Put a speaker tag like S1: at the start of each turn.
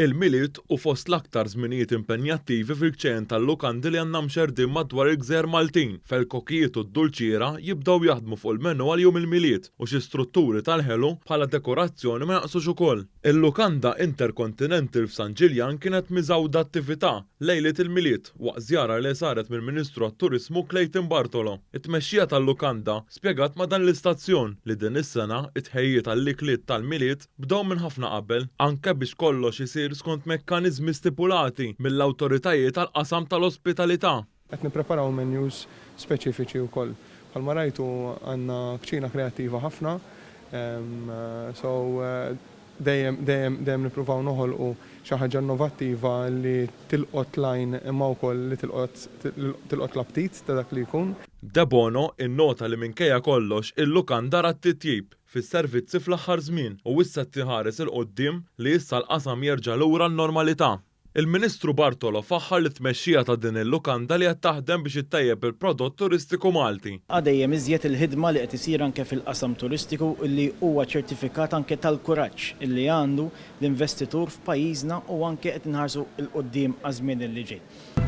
S1: Il-miliet u fost l-aktar żminijiet impenjattivi fil-ċen tal-lukandi li għandna mxerdin madwar il-Gżejjer Maltin fejn-kokijiet u d-dulċiera jibdew jaħdmu fuq il-menu għal jum il-miliet u xi strutturi tal-ħelu bħala dekorazzjoni ma jaqsux ukoll. Il-lukanda Intercontinental f'San Ġiljan kienet miżawda attività lejlet il-miliet waqt żjara li saret mill-Ministru għat-Turiżmu Clayton Bartolo. It-tmexxija tal-lukanda spjegat ma' dan l-istazzjon li din is-sena it-tħejjiet tal-ikliet tal-miliet bdew minn ħafna qabel anke biex kollox isir skont mekkaniżmi stipulati mill-awtoritajiet tal-qasam tal-ospitalità.
S2: Qed nippreparaw menus speċifiċi wkoll. Bħalma rajtu għandna kċina kreattiva ħafna, dejjem nippruvaw noħolqu xi ħaġa innovattiva li tilqot lajn imma wkoll li tilqot l-aptit ta' dak li jkun.
S1: De Bono innota li minkejja kollox il-lukanda rat titjib fis-servizzi fl-aħħar żmien u issa tieħares il-qoddim li issa l-qasam jerġa' lura n-normalità. Il-Ministru Bartolo faħħar li tmexxija ta' din il-lukanda li qed taħdem biex ittejjeb il-prodott turistiku Malti.
S3: Għadejjem iżjed il-ħidma li qed isir anke fil-qasam turistiku illi huwa ċertifikat anke tal-kuraġġ illi għandu l-investitur f'pajjiżna u anke qed inħarsu l-qudiem għaż-żmien li ġej.